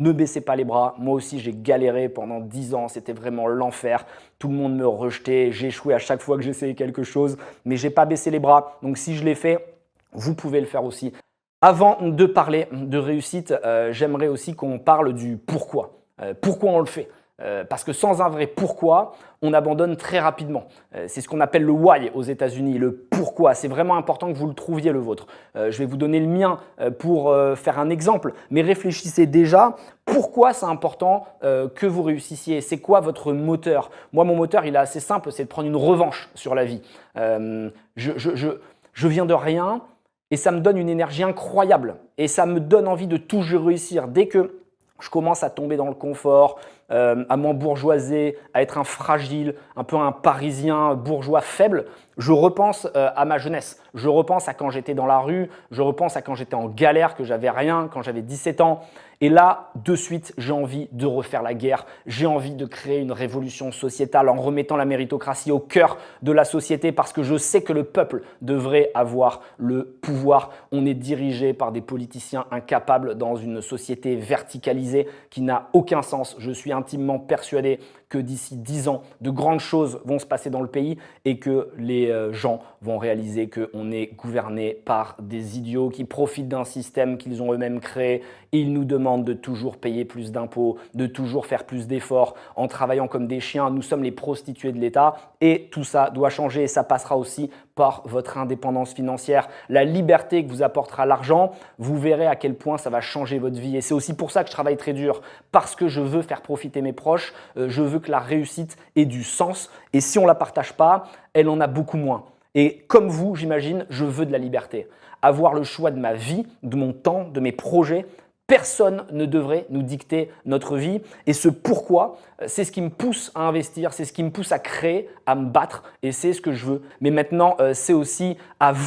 Ne baissez pas les bras. Moi aussi, j'ai galéré pendant 10 ans. C'était vraiment l'enfer. Tout le monde me rejetait. J'échouais à chaque fois que j'essayais quelque chose. Mais je n'ai pas baissé les bras. Donc, si je l'ai fait, vous pouvez le faire aussi. Avant de parler de réussite, j'aimerais aussi qu'on parle du pourquoi. Pourquoi on le fait? Parce que sans un vrai pourquoi, on abandonne très rapidement. C'est ce qu'on appelle le why aux États-Unis, le pourquoi. C'est vraiment important que vous le trouviez le vôtre. Je vais vous donner le mien pour faire un exemple, mais réfléchissez déjà pourquoi c'est important que vous réussissiez. C'est quoi votre moteur? Moi, mon moteur, il est assez simple, c'est de prendre une revanche sur la vie. Je viens de rien et ça me donne une énergie incroyable et ça me donne envie de toujours réussir. Dès que je commence à tomber dans le confort, à m'embourgeoiser, à être un fragile, un peu un parisien bourgeois faible, je repense à ma jeunesse. Je repense à quand j'étais dans la rue, je repense à quand j'étais en galère, que j'avais rien, quand j'avais 17 ans. Et là, de suite, j'ai envie de refaire la guerre. J'ai envie de créer une révolution sociétale en remettant la méritocratie au cœur de la société parce que je sais que le peuple devrait avoir le pouvoir. On est dirigé par des politiciens incapables dans une société verticalisée qui n'a aucun sens. Je suis intimement persuadé que d'ici 10 ans, de grandes choses vont se passer dans le pays et que les gens vont réaliser qu'on est gouverné par des idiots qui profitent d'un système qu'ils ont eux-mêmes créé. Ils nous demandent de toujours payer plus d'impôts, de toujours faire plus d'efforts en travaillant comme des chiens. Nous sommes les prostituées de l'État et tout ça doit changer et ça passera aussi par votre indépendance financière. La liberté que vous apportera l'argent, vous verrez à quel point ça va changer votre vie. Et c'est aussi pour ça que je travaille très dur, parce que je veux faire profiter mes proches, je veux que la réussite ait du sens. Et si on ne la partage pas, elle en a beaucoup moins. Et comme vous, j'imagine, je veux de la liberté. Avoir le choix de ma vie, de mon temps, de mes projets. Personne ne devrait nous dicter notre vie et ce pourquoi, c'est ce qui me pousse à investir, c'est ce qui me pousse à créer, à me battre et c'est ce que je veux. Mais maintenant, c'est aussi à vous